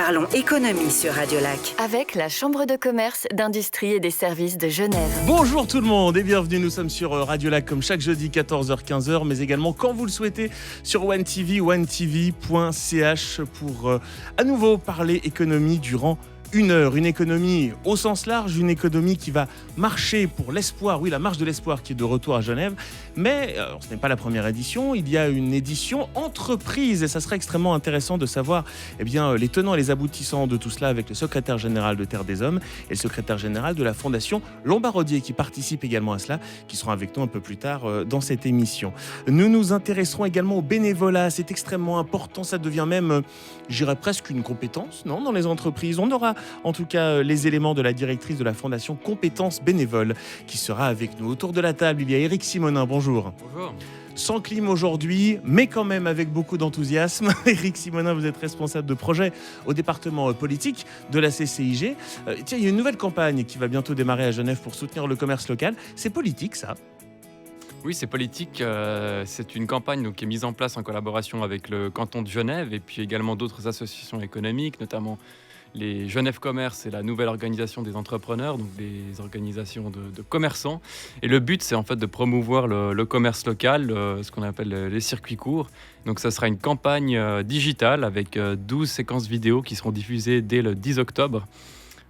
Parlons économie sur Radio Lac. Avec la Chambre de commerce, d'industrie et des services de Genève. Bonjour tout le monde et bienvenue, nous sommes sur Radio Lac comme chaque jeudi 14h-15h, mais également quand vous le souhaitez sur OneTV, onetv.ch pour à nouveau parler économie durant une heure. Une économie au sens large, une économie qui va marcher pour l'espoir, oui la marche de l'espoir qui est de retour à Genève, mais ce n'est pas la première édition, il y a une édition entreprise et ça serait extrêmement intéressant de savoir les tenants et les aboutissants de tout cela avec le secrétaire général de Terre des Hommes et le secrétaire général de la Fondation Lombardier qui participe également à cela, qui seront avec nous un peu plus tard dans cette émission. Nous nous intéresserons également au bénévolat, c'est extrêmement important, ça devient même, j'irais presque une compétence, non, dans les entreprises. On aura en tout cas les éléments de la directrice de la Fondation Compétences Bénévoles qui sera avec nous. Autour de la table, il y a Éric Simonin, bonjour. Bonjour. Sans clim aujourd'hui, mais quand même avec beaucoup d'enthousiasme. Éric Simonin, vous êtes responsable de projet au département politique de la CCIG. Tiens, il y a une nouvelle campagne qui va bientôt démarrer à Genève pour soutenir le commerce local. C'est politique, ça ? Oui, c'est politique. C'est une campagne qui est mise en place en collaboration avec le canton de Genève et puis également d'autres associations économiques, notamment les Genève Commerce et la nouvelle organisation des entrepreneurs, donc des organisations de commerçants. Et le but, c'est en fait de promouvoir le commerce local, ce qu'on appelle les circuits courts. Donc ça sera une campagne digitale avec 12 séquences vidéo qui seront diffusées dès le 10 octobre,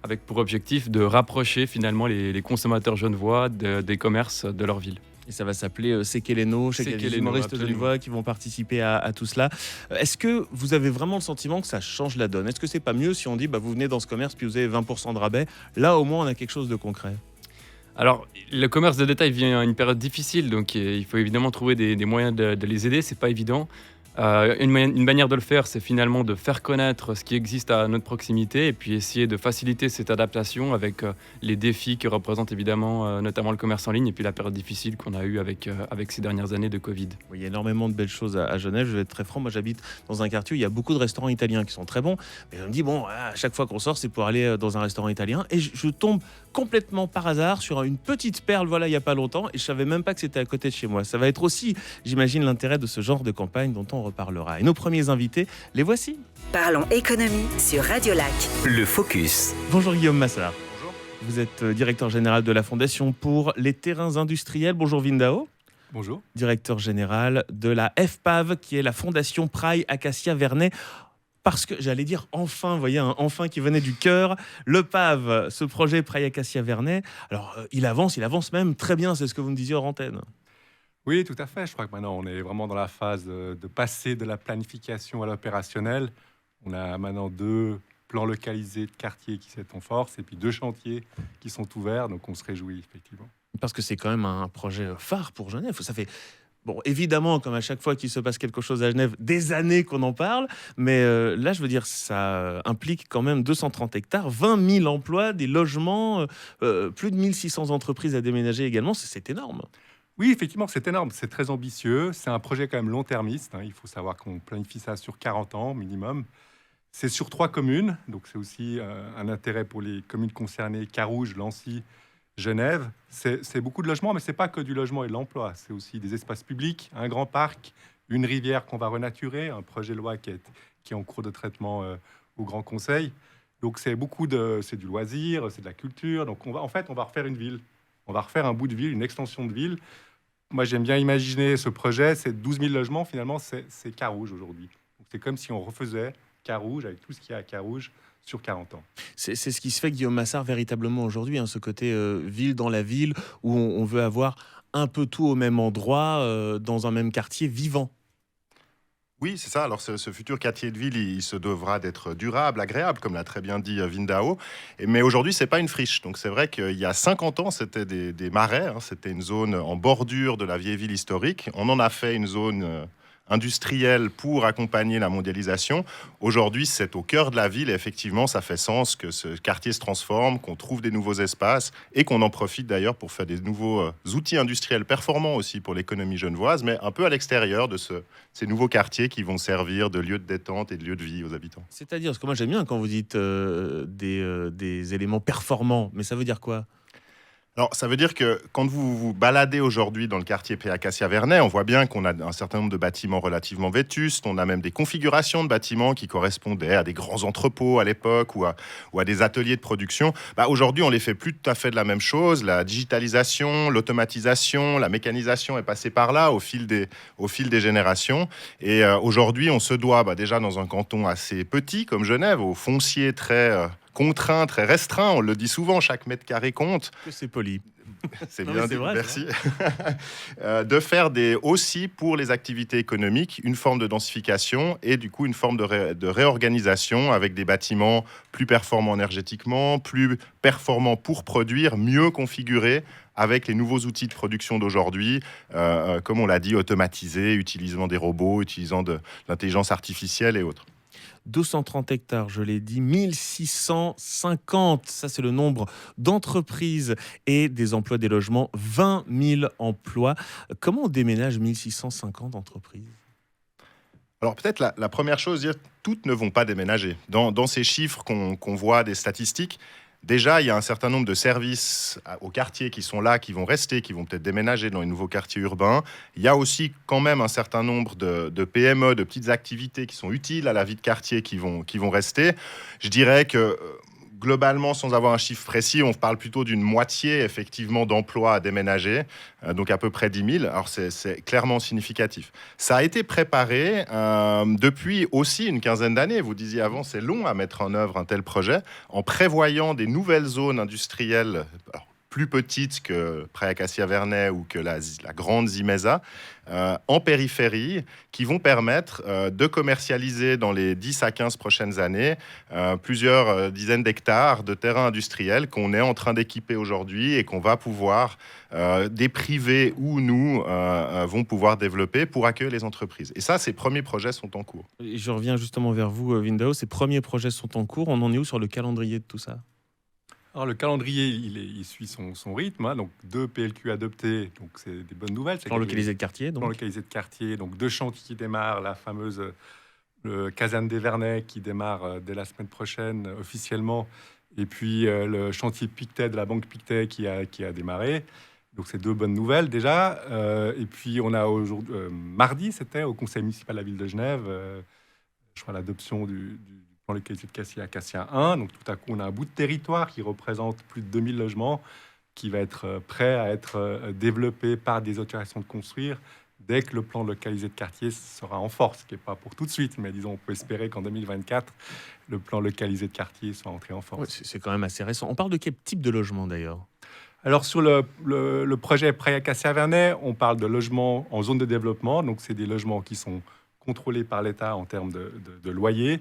avec pour objectif de rapprocher finalement les consommateurs genevois des commerces de leur ville. Et ça va s'appeler C'est Kéléno, chez les humoristes genevois qui vont participer à tout cela. Est-ce que vous avez vraiment le sentiment que ça change la donne ? Est-ce que c'est pas mieux si on dit vous venez dans ce commerce puis vous avez 20% de rabais ? Là au moins on a quelque chose de concret. Alors, le commerce de détail vient à une période difficile, donc il faut évidemment trouver des moyens de les aider, c'est pas évident. Une manière de le faire, c'est finalement de faire connaître ce qui existe à notre proximité et puis essayer de faciliter cette adaptation avec les défis que représente évidemment notamment le commerce en ligne et puis la période difficile qu'on a eue avec ces dernières années de Covid. Oui, il y a énormément de belles choses à Genève, je vais être très franc, moi j'habite dans un quartier où il y a beaucoup de restaurants italiens qui sont très bons, mais je me dis à chaque fois qu'on sort c'est pour aller dans un restaurant italien et je tombe complètement par hasard sur une petite perle il n'y a pas longtemps et je savais même pas que c'était à côté de chez moi. Ça va être aussi, j'imagine, l'intérêt de ce genre de campagne dont on reparlera. Et nos premiers invités, les voici. Parlons économie sur Radio Lac. Le Focus. Bonjour Guillaume Massard. Bonjour. Vous êtes directeur général de la Fondation pour les terrains industriels. Bonjour Vindao. Bonjour. Directeur général de la FPAV, qui est la Fondation Praille Acacia Vernet. Parce que j'allais dire enfin, vous voyez, un enfin qui venait du cœur, le PAV, ce projet Praille Acacia Vernet. Alors, il avance même très bien, c'est ce que vous me disiez hors antenne. Oui, tout à fait. Je crois que maintenant, on est vraiment dans la phase de passer de la planification à l'opérationnel. On a maintenant 2 plans localisés de quartiers qui sont en force et puis 2 chantiers qui sont ouverts. Donc, on se réjouit, effectivement. Parce que c'est quand même un projet phare pour Genève. Ça fait... Bon, évidemment, comme à chaque fois qu'il se passe quelque chose à Genève, des années qu'on en parle, mais là, je veux dire, ça implique quand même 230 hectares, 20 000 emplois, des logements, plus de 1600 entreprises à déménager également, c'est énorme. Oui, effectivement, c'est énorme, c'est très ambitieux. C'est un projet quand même long-termiste. Il faut savoir qu'on planifie ça sur 40 ans minimum. C'est sur 3 communes, donc c'est aussi un intérêt pour les communes concernées, Carouge, Lancy, Genève. C'est beaucoup de logements, mais c'est pas que du logement et de l'emploi. C'est aussi des espaces publics, un grand parc, une rivière qu'on va renaturer, un projet de loi qui est en cours de traitement au Grand Conseil. Donc c'est du loisir, c'est de la culture. Donc on va refaire une ville. On va refaire un bout de ville, une extension de ville. Moi, j'aime bien imaginer ce projet. C'est 12 000 logements. Finalement, c'est Carouge aujourd'hui. Donc, c'est comme si on refaisait Carouge avec tout ce qu'il y a à Carouge sur 40 ans. C'est ce qui se fait, Guillaume Massard, véritablement aujourd'hui, ce côté ville dans la ville, où on veut avoir un peu tout au même endroit, dans un même quartier vivant. Oui, c'est ça. Alors, ce futur quartier de ville, il se devra d'être durable, agréable, comme l'a très bien dit Vindao. Mais aujourd'hui, c'est pas une friche. Donc, c'est vrai qu'il y a 50 ans, c'était des marais. C'était une zone en bordure de la vieille ville historique. On en a fait une zone industrielle pour accompagner la mondialisation. Aujourd'hui, c'est au cœur de la ville et effectivement, ça fait sens que ce quartier se transforme, qu'on trouve des nouveaux espaces et qu'on en profite d'ailleurs pour faire des nouveaux outils industriels performants aussi pour l'économie genevoise, mais un peu à l'extérieur de ces nouveaux quartiers qui vont servir de lieu de détente et de lieu de vie aux habitants. C'est-à-dire, parce que moi j'aime bien quand vous dites des éléments performants, mais ça veut dire quoi ? Alors, ça veut dire que quand vous vous baladez aujourd'hui dans le quartier Pré-Acacia-Vernay, on voit bien qu'on a un certain nombre de bâtiments relativement vétustes. On a même des configurations de bâtiments qui correspondaient à des grands entrepôts à l'époque ou à des ateliers de production. Aujourd'hui, on les fait plus tout à fait de la même chose. La digitalisation, l'automatisation, la mécanisation est passée par là au fil des générations. Et aujourd'hui, on se doit déjà dans un canton assez petit comme Genève, au foncier très contraint, très restreint. On le dit souvent, chaque mètre carré compte. Que c'est poli. C'est Non, bien mais c'est dit, vrai, merci. De faire aussi pour les activités économiques une forme de densification et du coup une forme de réorganisation avec des bâtiments plus performants énergétiquement, plus performants pour produire, mieux configurés avec les nouveaux outils de production d'aujourd'hui, comme on l'a dit, automatisés, utilisant des robots, utilisant de l'intelligence artificielle et autres. 230 hectares, je l'ai dit, 1650, ça c'est le nombre d'entreprises et des emplois, des logements, 20 000 emplois. Comment on déménage 1650 entreprises ? Alors peut-être la première chose, dire toutes ne vont pas déménager. Dans ces chiffres qu'on voit des statistiques, déjà, il y a un certain nombre de services au quartier qui sont là, qui vont rester, qui vont peut-être déménager dans les nouveaux quartiers urbains. Il y a aussi quand même un certain nombre de PME, de petites activités qui sont utiles à la vie de quartier qui vont rester. Je dirais que globalement, sans avoir un chiffre précis, on parle plutôt d'une moitié effectivement d'emplois à déménager, donc à peu près 10 000. Alors c'est clairement significatif. Ça a été préparé depuis aussi une quinzaine d'années. Vous disiez avant, c'est long à mettre en œuvre un tel projet, en prévoyant des nouvelles zones industrielles, alors, plus petites que Pré-Acacia-Vernay ou que la grande Zimeza, en périphérie, qui vont permettre de commercialiser dans les 10 à 15 prochaines années plusieurs dizaines d'hectares de terrains industriels qu'on est en train d'équiper aujourd'hui et qu'on va pouvoir, des privés ou nous, vont pouvoir développer pour accueillir les entreprises. Et ça, ces premiers projets sont en cours. Et je reviens justement vers vous, Vindao. Ces premiers projets sont en cours. On en est où sur le calendrier de tout ça ? Alors, le calendrier, il suit son rythme. Donc, 2 PLQ adoptés, donc c'est des bonnes nouvelles. Plan localisé de quartier, donc. Plan localisé de quartier, donc 2 chantiers qui démarrent, la fameuse caserne des Vernets qui démarre dès la semaine prochaine officiellement, et puis le chantier Pictet de la banque Pictet qui a démarré. Donc, c'est 2 bonnes nouvelles déjà. Et puis, on a aujourd'hui, mardi, c'était au conseil municipal de la ville de Genève, je crois, l'adoption du plan localisé de quartier Acacia 1. Donc, tout à coup, on a un bout de territoire qui représente plus de 2000 logements qui va être prêt à être développé par des autorisations de construire dès que le plan localisé de quartier sera en force, ce qui n'est pas pour tout de suite, mais disons, on peut espérer qu'en 2024, le plan localisé de quartier soit entré en force. Ouais, c'est quand même assez récent. On parle de quel type de logement d'ailleurs ? Alors, sur le projet Pré-Acacia-Vernay, on parle de logements en zone de développement. Donc, c'est des logements qui sont contrôlés par l'État en termes de loyer.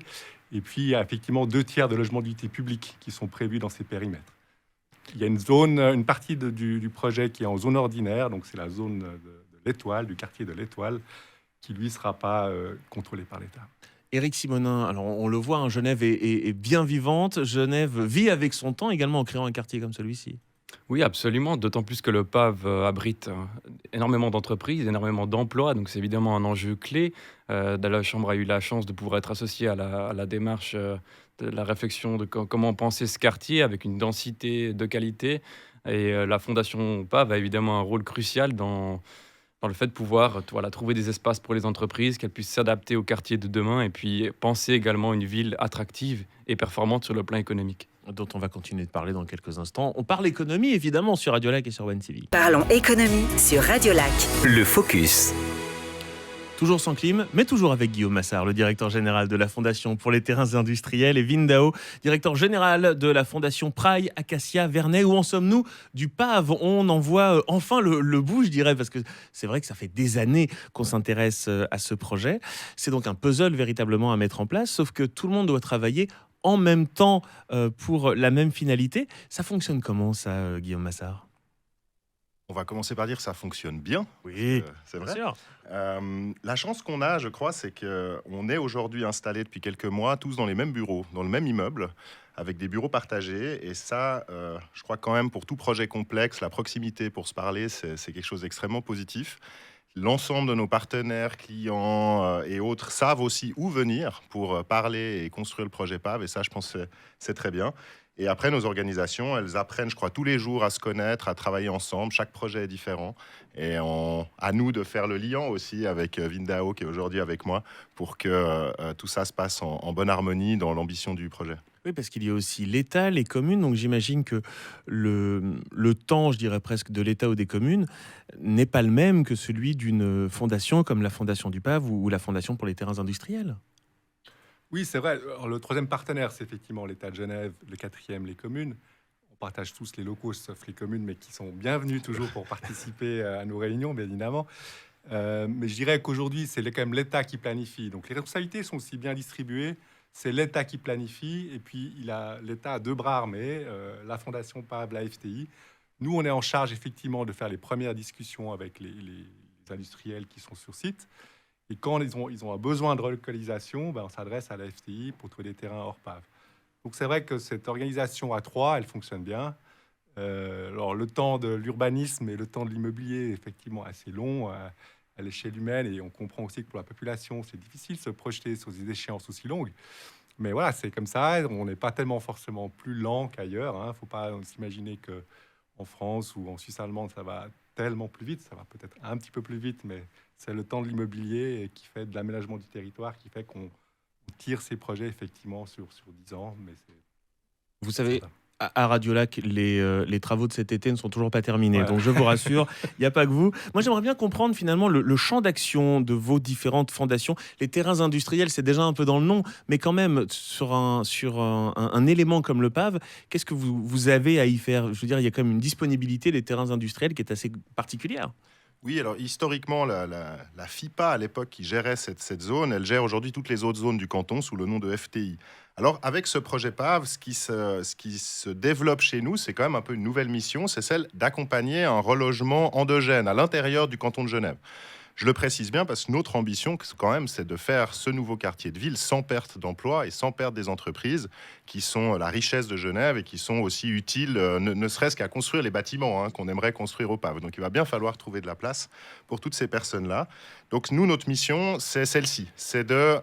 Et puis, il y a effectivement 2 tiers de logements d'utilité publique qui sont prévus dans ces périmètres. Il y a une partie du projet qui est en zone ordinaire. Donc, c'est la zone de l'Étoile, du quartier de l'Étoile, qui, lui, ne sera pas contrôlé par l'État. Éric Simonin, alors on le voit, Genève est bien vivante. Genève vit avec son temps également en créant un quartier comme celui-ci. Oui, absolument, d'autant plus que le PAV abrite énormément d'entreprises, énormément d'emplois, donc c'est évidemment un enjeu clé. La Chambre a eu la chance de pouvoir être associée à la démarche de la réflexion de comment penser ce quartier avec une densité de qualité. Et la Fondation PAV a évidemment un rôle crucial dans le fait de pouvoir trouver des espaces pour les entreprises, qu'elles puissent s'adapter au quartier de demain et puis penser également une ville attractive et performante sur le plan économique. Dont on va continuer de parler dans quelques instants. On parle économie évidemment sur Radio Lac et sur OneTV. Parlons économie sur Radio Lac. Le Focus. Toujours sans clim, mais toujours avec Guillaume Massard, le directeur général de la Fondation pour les terrains industriels, et Vindao, directeur général de la Fondation Pré-Acacia-Vernay. Où en sommes-nous du PAV ? On en voit enfin le bout, je dirais, parce que c'est vrai que ça fait des années qu'on s'intéresse à ce projet. C'est donc un puzzle véritablement à mettre en place, sauf que tout le monde doit travailler en même temps pour la même finalité. Ça fonctionne comment ça, Guillaume Massard ? On va commencer par dire que ça fonctionne bien. Oui, c'est bien vrai. sûr. La chance qu'on a, je crois, c'est qu'on est aujourd'hui installés depuis quelques mois tous dans les mêmes bureaux, dans le même immeuble, avec des bureaux partagés. Et ça, je crois quand même, pour tout projet complexe, la proximité pour se parler, c'est quelque chose d'extrêmement positif. l'ensemble de nos partenaires, clients et autres savent aussi où venir pour parler et construire le projet PAV. Et ça, je pense que c'est très bien. Et après, nos organisations, elles apprennent, je crois, tous les jours à se connaître, à travailler ensemble. Chaque projet est différent. Et à nous de faire le lien aussi avec Vindao, qui est aujourd'hui avec moi, pour que tout ça se passe en bonne harmonie dans l'ambition du projet. Oui, parce qu'il y a aussi l'État, les communes. Donc j'imagine que le temps, je dirais presque, de l'État ou des communes n'est pas le même que celui d'une fondation comme la Fondation du PAV ou la Fondation pour les terrains industriels. Oui, c'est vrai. Alors, le troisième partenaire, c'est effectivement l'État de Genève, le quatrième, les communes. On partage tous les locaux, sauf les communes, mais qui sont bienvenus toujours pour participer à nos réunions, bien évidemment. Mais je dirais qu'aujourd'hui, c'est quand même l'État qui planifie. Donc les responsabilités sont aussi bien distribuées. C'est l'État qui planifie, et puis l'État a deux bras armés, la Fondation PAV, la FTI. Nous, on est en charge effectivement de faire les premières discussions avec les industriels qui sont sur site. Et quand ils ont un besoin de relocalisation, on s'adresse à la FTI pour trouver des terrains hors PAV. Donc c'est vrai que cette organisation à trois, elle fonctionne bien. Alors le temps de l'urbanisme et le temps de l'immobilier est effectivement assez long à l'échelle humaine, et on comprend aussi que pour la population, c'est difficile de se projeter sur des échéances aussi longues. Mais voilà, c'est comme ça, on n'est pas tellement forcément plus lent qu'ailleurs. Il ne faut pas s'imaginer qu'en France ou en Suisse allemande, ça va tellement plus vite. Ça va peut-être un petit peu plus vite, mais c'est le temps de l'immobilier qui fait de l'aménagement du territoire, qui fait qu'on tire ces projets effectivement sur 10 ans. Mais Vous savez, à Radiolac, les travaux de cet été ne sont toujours pas terminés. Ouais. Donc je vous rassure, il n'y a pas que vous. Moi, j'aimerais bien comprendre finalement le champ d'action de vos différentes fondations. Les terrains industriels, c'est déjà un peu dans le nom, mais quand même, sur un élément comme le PAV, qu'est-ce que vous avez à y faire? Je veux dire, il y a quand même une disponibilité des terrains industriels qui est assez particulière. Oui, alors historiquement, la FIPA, à l'époque, qui gérait cette zone, elle gère aujourd'hui toutes les autres zones du canton sous le nom de FTI. Alors, avec ce projet PAV, ce qui se développe chez nous, c'est quand même un peu une nouvelle mission, c'est celle d'accompagner un relogement endogène à l'intérieur du canton de Genève. Je le précise bien parce que notre ambition, quand même, c'est de faire ce nouveau quartier de ville sans perte d'emploi et sans perte des entreprises qui sont la richesse de Genève et qui sont aussi utiles, ne serait-ce qu'à construire les bâtiments qu'on aimerait construire au PAV. Donc, il va bien falloir trouver de la place pour toutes ces personnes-là. Donc, nous, notre mission, c'est celle-ci. C'est de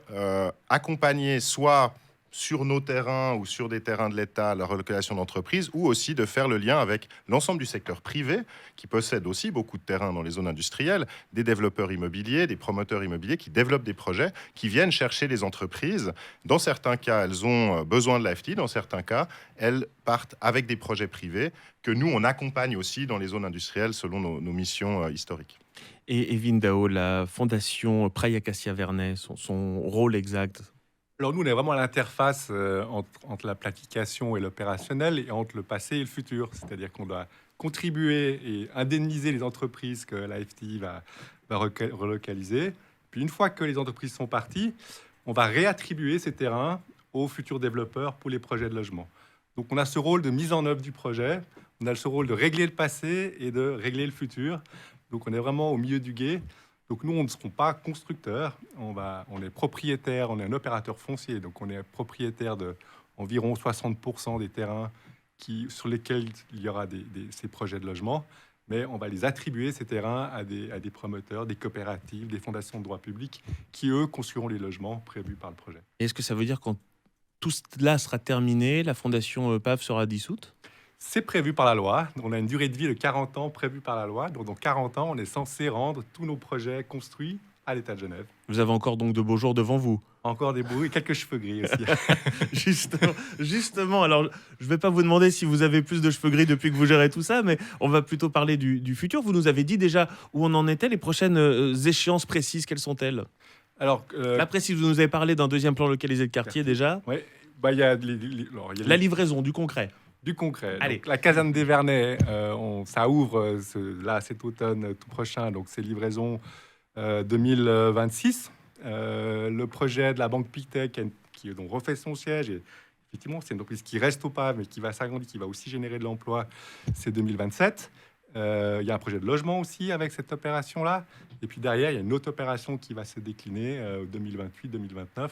accompagner soit sur nos terrains ou sur des terrains de l'État, la relocalisation d'entreprises, ou aussi de faire le lien avec l'ensemble du secteur privé, qui possède aussi beaucoup de terrains dans les zones industrielles, des développeurs immobiliers, des promoteurs immobiliers qui développent des projets, qui viennent chercher les entreprises. Dans certains cas, elles ont besoin de la FTI, dans certains cas, elles partent avec des projets privés que nous, on accompagne aussi dans les zones industrielles selon nos missions historiques. Et Vindao, la fondation Praille Acacia Vernet, son rôle exact? Alors nous, on est vraiment à l'interface entre la planification et l'opérationnel, et entre le passé et le futur. C'est-à-dire qu'on doit contribuer et indemniser les entreprises que la FTI va relocaliser. Puis une fois que les entreprises sont parties, on va réattribuer ces terrains aux futurs développeurs pour les projets de logement. Donc on a ce rôle de mise en œuvre du projet, on a ce rôle de régler le passé et de régler le futur. Donc on est vraiment au milieu du gué. Donc nous, on ne serons pas constructeurs, on est propriétaire, on est un opérateur foncier, donc on est propriétaire d'environ 60% des terrains sur lesquels il y aura ces projets de logement, mais on va les attribuer, ces terrains, à des promoteurs, des coopératives, des fondations de droit public, qui, eux, construiront les logements prévus par le projet. Et est-ce que ça veut dire quand tout cela sera terminé, la fondation PAV sera dissoute? C'est prévu par la loi. On a une durée de vie de 40 ans prévue par la loi. Donc, dans 40 ans, on est censé rendre tous nos projets construits à l'État de Genève. Vous avez encore donc de beaux jours devant vous. Encore des beaux et quelques cheveux gris aussi. Justement, alors je ne vais pas vous demander si vous avez plus de cheveux gris depuis que vous gérez tout ça, mais on va plutôt parler du futur. Vous nous avez dit déjà où on en était, les prochaines échéances précises, quelles sont-elles? Alors, là, précis, vous nous avez parlé d'un deuxième plan localisé de quartier déjà. Oui, il y a la livraison, du concret. Du concret. Allez. Donc, la caserne des Vernets, ça ouvre cet automne tout prochain, donc c'est livraison 2026. Le projet de la Banque Pictet qui donc refait son siège, et effectivement c'est une entreprise qui reste au PAV mais qui va s'agrandir, qui va aussi générer de l'emploi, c'est 2027. Il y a un projet de logement aussi avec cette opération-là, et puis derrière il y a une autre opération qui va se décliner 2028-2029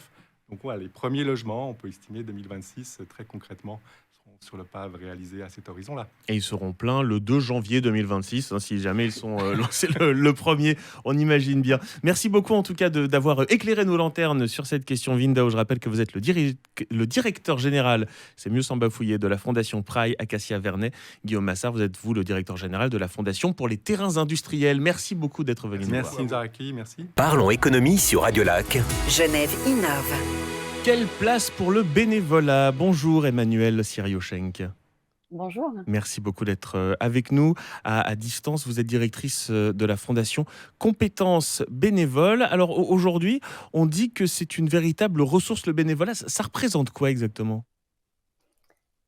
Donc voilà, les premiers logements, on peut estimer 2026, très concrètement, seront sur le pas réalisés à cet horizon-là. Et ils seront pleins le 2 janvier 2026, hein, si jamais ils sont lancés le premier, on imagine bien. Merci beaucoup en tout cas d'avoir éclairé nos lanternes sur cette question, Vindao. Je rappelle que vous êtes le directeur général, c'est mieux sans bafouiller, de la Fondation Praille Acacia Vernet. Guillaume Massard, vous êtes le directeur général de la Fondation pour les terrains industriels. Merci beaucoup d'être venu nous voir. Merci Nzaraki, merci. Parlons économie sur Radio Lac. Genève innove. Quelle place pour le bénévolat? Bonjour Emmanuel Sirioschenk. Bonjour. Merci beaucoup d'être avec nous à distance. Vous êtes directrice de la Fondation Compétences Bénévoles. Alors aujourd'hui, on dit que c'est une véritable ressource, le bénévolat. Ça représente quoi exactement?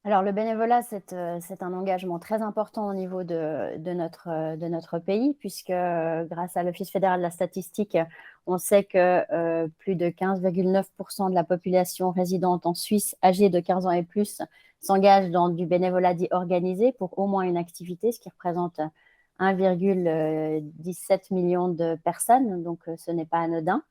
Alors le bénévolat, c'est un engagement très important au niveau de notre pays, puisque grâce à l'Office fédéral de la statistique, on sait que plus de 15,9% de la population résidente en Suisse âgée de 15 ans et plus s'engage dans du bénévolat dit organisé pour au moins une activité, ce qui représente 1,17 million de personnes. Donc ce n'est pas anodin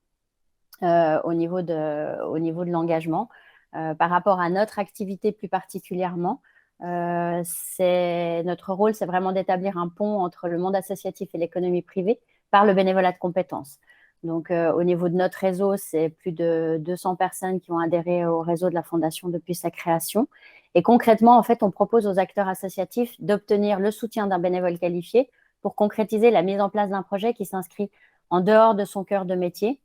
au niveau de l'engagement. Par rapport à notre activité plus particulièrement, notre rôle, c'est vraiment d'établir un pont entre le monde associatif et l'économie privée par le bénévolat de compétences. Donc, au niveau de notre réseau, c'est plus de 200 personnes qui ont adhéré au réseau de la Fondation depuis sa création. Et concrètement, en fait, on propose aux acteurs associatifs d'obtenir le soutien d'un bénévole qualifié pour concrétiser la mise en place d'un projet qui s'inscrit en dehors de son cœur de métier.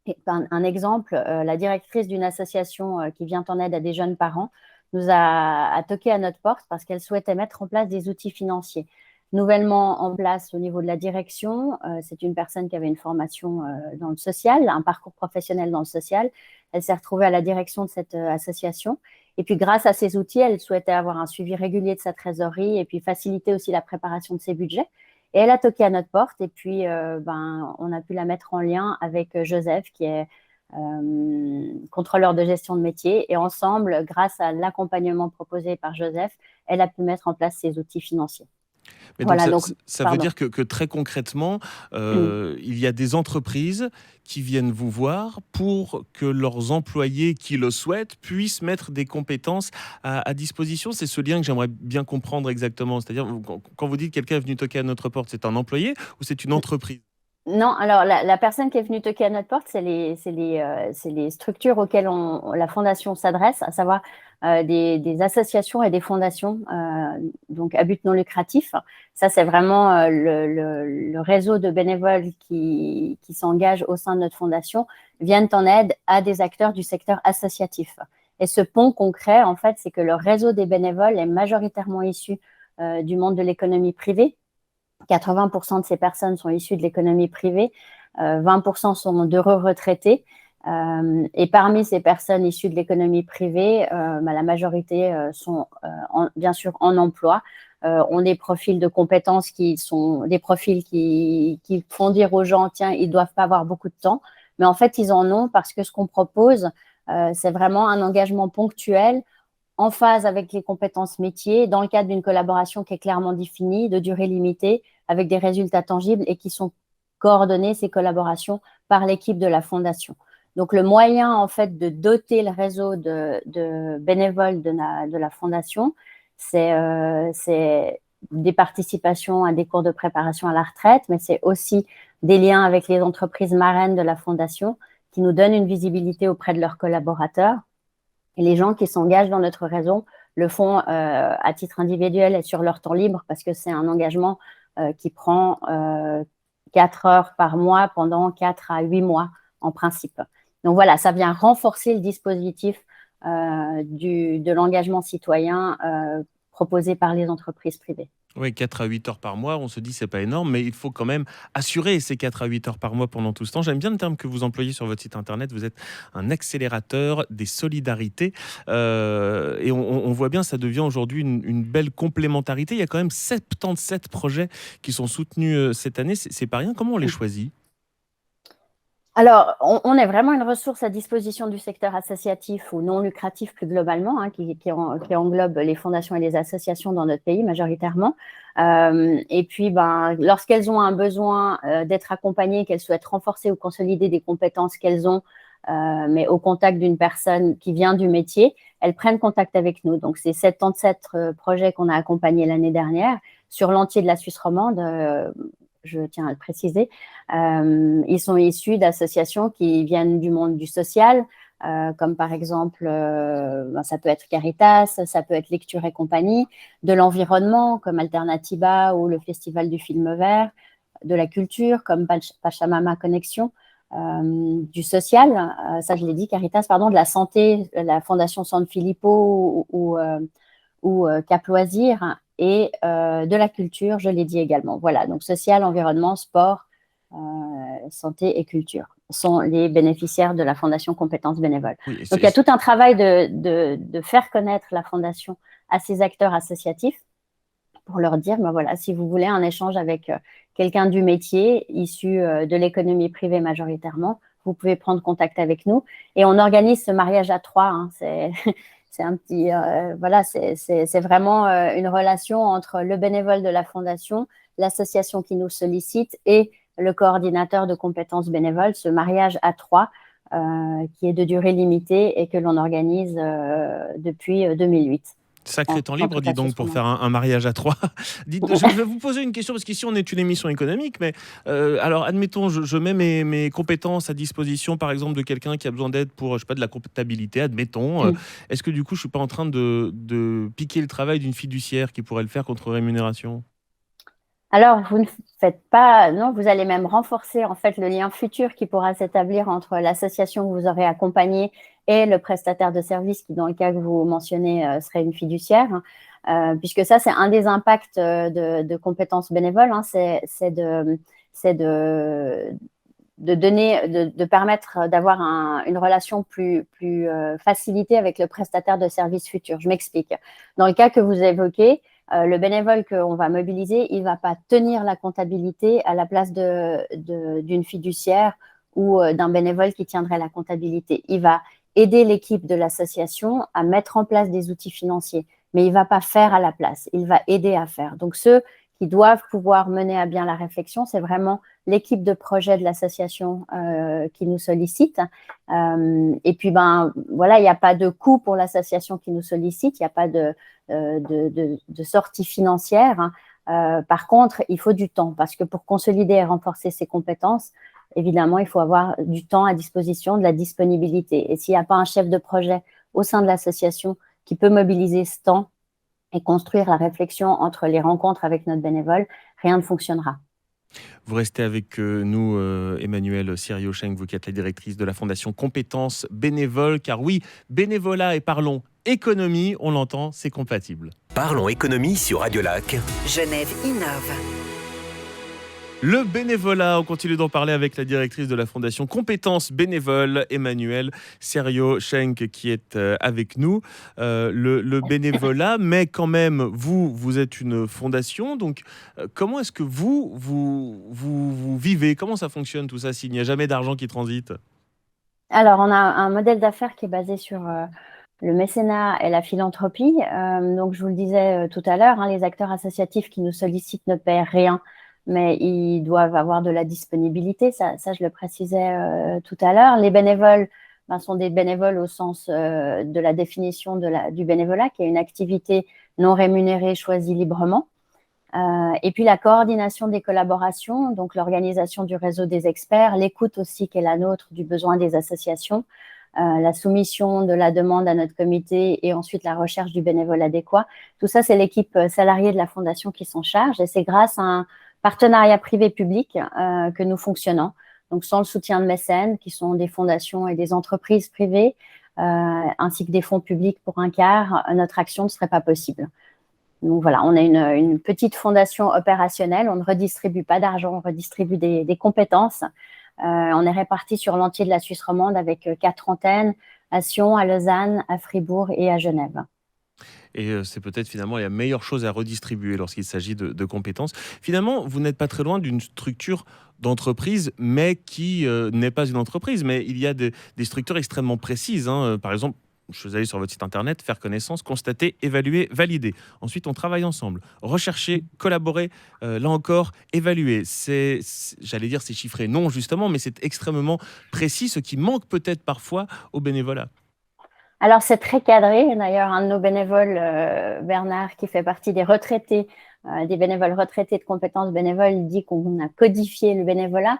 Et un exemple, la directrice d'une association qui vient en aide à des jeunes parents nous a toqué à notre porte parce qu'elle souhaitait mettre en place des outils financiers. Nouvellement en place au niveau de la direction, c'est une personne qui avait une formation dans le social, un parcours professionnel dans le social. Elle s'est retrouvée à la direction de cette association. Et puis, grâce à ces outils, elle souhaitait avoir un suivi régulier de sa trésorerie et puis faciliter aussi la préparation de ses budgets. Et elle a toqué à notre porte et puis on a pu la mettre en lien avec Joseph qui est contrôleur de gestion de métier. Et ensemble, grâce à l'accompagnement proposé par Joseph, elle a pu mettre en place ces outils financiers. Mais Voilà, donc ça veut dire que très concrètement, il y a des entreprises qui viennent vous voir pour que leurs employés qui le souhaitent puissent mettre des compétences à disposition. C'est ce lien que j'aimerais bien comprendre exactement. C'est-à-dire, quand vous dites que quelqu'un est venu toquer à notre porte, c'est un employé ou c'est une entreprise? Non, alors la personne qui est venue toquer à notre porte, c'est les structures auxquelles la Fondation s'adresse, à savoir des associations et des fondations, donc à but non lucratif. Ça, c'est vraiment le réseau de bénévoles qui s'engagent au sein de notre fondation, viennent en aide à des acteurs du secteur associatif. Et ce pont concret, en fait, c'est que le réseau des bénévoles est majoritairement issu du monde de l'économie privée. 80% de ces personnes sont issues de l'économie privée, 20% sont d'heureux retraités. Et parmi ces personnes issues de l'économie privée, la majorité sont bien sûr en emploi, ont des profils de compétences qui sont des profils qui font dire aux gens, tiens, ils ne doivent pas avoir beaucoup de temps. Mais en fait, ils en ont parce que ce qu'on propose, c'est vraiment un engagement ponctuel en phase avec les compétences métiers, dans le cadre d'une collaboration qui est clairement définie, de durée limitée, avec des résultats tangibles et qui sont coordonnées, ces collaborations, par l'équipe de la Fondation. Donc, le moyen, en fait, de doter le réseau de bénévoles de la Fondation, c'est des participations à des cours de préparation à la retraite, mais c'est aussi des liens avec les entreprises marraines de la Fondation qui nous donnent une visibilité auprès de leurs collaborateurs. Et les gens qui s'engagent dans notre réseau le font à titre individuel et sur leur temps libre parce que c'est un engagement qui prend 4 heures par mois pendant 4 à 8 mois en principe. Donc voilà, ça vient renforcer le dispositif de l'engagement citoyen proposé par les entreprises privées. Oui, 4 à 8 heures par mois, on se dit c'est pas énorme, mais il faut quand même assurer ces 4 à 8 heures par mois pendant tout ce temps. J'aime bien le terme que vous employez sur votre site internet, vous êtes un accélérateur des solidarités. Et on voit bien, ça devient aujourd'hui une belle complémentarité. Il y a quand même 77 projets qui sont soutenus cette année, c'est pas rien. Comment on les choisit ? Alors, on est vraiment une ressource à disposition du secteur associatif ou non lucratif plus globalement, qui englobe les fondations et les associations dans notre pays majoritairement. Et puis, lorsqu'elles ont un besoin d'être accompagnées, qu'elles souhaitent renforcer ou consolider des compétences qu'elles ont mais au contact d'une personne qui vient du métier, elles prennent contact avec nous. Donc, c'est 77 projets qu'on a accompagnés l'année dernière sur l'entier de la Suisse romande. Je tiens à le préciser. Ils sont issus d'associations qui viennent du monde du social, comme par exemple, ça peut être Caritas, ça peut être Lecture et compagnie, de l'environnement, comme Alternativa ou le Festival du film vert, de la culture, comme Pachamama Connexion, du social, ça je l'ai dit, Caritas, pardon, de la santé, la Fondation San Filippo ou Cap Loisirs, et de la culture, je l'ai dit également. Voilà, donc social, environnement, sport, santé et culture sont les bénéficiaires de la Fondation Compétences Bénévoles. Oui, donc, il y a tout un travail de faire connaître la Fondation à ces acteurs associatifs pour leur dire, ben voilà, si vous voulez un échange avec quelqu'un du métier, issu de l'économie privée majoritairement, vous pouvez prendre contact avec nous. Et on organise ce mariage à trois. Hein, c'est un petit, voilà, c'est vraiment une relation entre le bénévole de la Fondation, l'association qui nous sollicite et le coordinateur de compétences bénévoles, ce mariage à trois qui est de durée limitée et que l'on organise depuis 2008. Sacré temps libre, dis donc, pour faire un mariage à trois. Je vais vous poser une question, parce qu'ici, on est une émission économique, mais alors, admettons, je mets mes compétences à disposition, par exemple, de quelqu'un qui a besoin d'aide pour, je sais pas, de la comptabilité, admettons. Est-ce que, du coup, je suis pas en train de piquer le travail d'une fiduciaire qui pourrait le faire contre rémunération ? Alors, vous ne faites pas, non, vous allez même renforcer en fait le lien futur qui pourra s'établir entre l'association que vous aurez accompagnée et le prestataire de service qui, dans le cas que vous mentionnez, serait une fiduciaire, puisque ça, c'est un des impacts de compétences bénévoles, hein, c'est de permettre d'avoir une relation plus facilitée avec le prestataire de service futur. Je m'explique. Dans le cas que vous évoquez, le bénévole qu'on va mobiliser, il ne va pas tenir la comptabilité à la place d'une fiduciaire ou d'un bénévole qui tiendrait la comptabilité. Il va aider l'équipe de l'association à mettre en place des outils financiers, mais il ne va pas faire à la place, il va aider à faire. Donc, ceux qui doivent pouvoir mener à bien la réflexion, c'est vraiment l'équipe de projet de l'association qui nous sollicite. Et puis, voilà, il n'y a pas de coût pour l'association qui nous sollicite, il n'y a pas de sortie financière. Par contre, il faut du temps, parce que pour consolider et renforcer ses compétences, évidemment, il faut avoir du temps à disposition, de la disponibilité. Et s'il n'y a pas un chef de projet au sein de l'association qui peut mobiliser ce temps et construire la réflexion entre les rencontres avec notre bénévole, rien ne fonctionnera. Vous restez avec nous, Emmanuelle Sirio-Cheng, vous qui êtes la directrice de la Fondation Compétences Bénévoles, car oui, bénévolat et parlons économie, on l'entend, c'est compatible. Parlons économie sur Radio Lac. Genève innove. Le bénévolat, on continue d'en parler avec la directrice de la Fondation Compétences Bénévoles, Emmanuelle Sirio-Cheng, qui est avec nous. Le bénévolat, mais quand même, vous êtes une fondation, donc comment est-ce que vous vivez ? Comment ça fonctionne tout ça s'il n'y a jamais d'argent qui transite ? Alors, on a un modèle d'affaires qui est basé sur le mécénat et la philanthropie. Donc, je vous le disais tout à l'heure, les acteurs associatifs qui nous sollicitent ne paient rien, mais ils doivent avoir de la disponibilité. Ça je le précisais tout à l'heure. Les bénévoles sont des bénévoles au sens de la définition du bénévolat, qui est une activité non rémunérée choisie librement. Et puis la coordination des collaborations, donc l'organisation du réseau des experts, l'écoute aussi qui est la nôtre du besoin des associations, la soumission de la demande à notre comité et ensuite la recherche du bénévole adéquat. Tout ça, c'est l'équipe salariée de la Fondation qui s'en charge, et c'est grâce à un partenariat privé-public que nous fonctionnons. Donc, sans le soutien de mécènes, qui sont des fondations et des entreprises privées, ainsi que des fonds publics pour un quart, notre action ne serait pas possible. Donc voilà, on est une petite fondation opérationnelle, on ne redistribue pas d'argent, on redistribue des compétences. On est répartis sur l'entier de la Suisse romande avec 4 antennes, à Sion, à Lausanne, à Fribourg et à Genève. Et c'est peut-être finalement la meilleure chose à redistribuer lorsqu'il s'agit de compétences. Finalement, vous n'êtes pas très loin d'une structure d'entreprise, mais qui n'est pas une entreprise. Mais il y a des structures extrêmement précises. Par exemple, je suis allé sur votre site internet, faire connaissance, constater, évaluer, valider. Ensuite, on travaille ensemble. Rechercher, collaborer, là encore, évaluer. J'allais dire c'est chiffré, non justement, mais c'est extrêmement précis, ce qui manque peut-être parfois au bénévolat. Alors, c'est très cadré. D'ailleurs, un de nos bénévoles, Bernard, qui fait partie des retraités, des bénévoles retraités de compétences bénévoles, dit qu'on a codifié le bénévolat.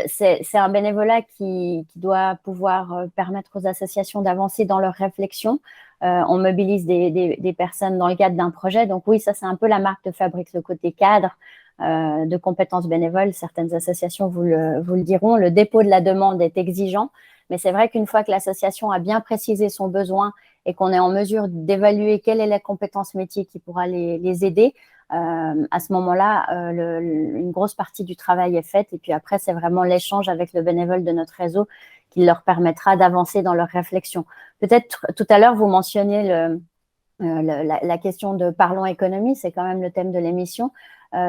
C'est un bénévolat qui doit pouvoir permettre aux associations d'avancer dans leurs réflexions. On mobilise des personnes dans le cadre d'un projet. Donc oui, ça, c'est un peu la marque de fabrique, le côté cadre de compétences bénévoles. Certaines associations vous le diront. Le dépôt de la demande est exigeant. Mais c'est vrai qu'une fois que l'association a bien précisé son besoin et qu'on est en mesure d'évaluer quelle est la compétence métier qui pourra les aider, à ce moment-là, une grosse partie du travail est faite. Et puis après, c'est vraiment l'échange avec le bénévole de notre réseau qui leur permettra d'avancer dans leur réflexion. Peut-être tout à l'heure, vous mentionniez la question de Parlons économie, c'est quand même le thème de l'émission.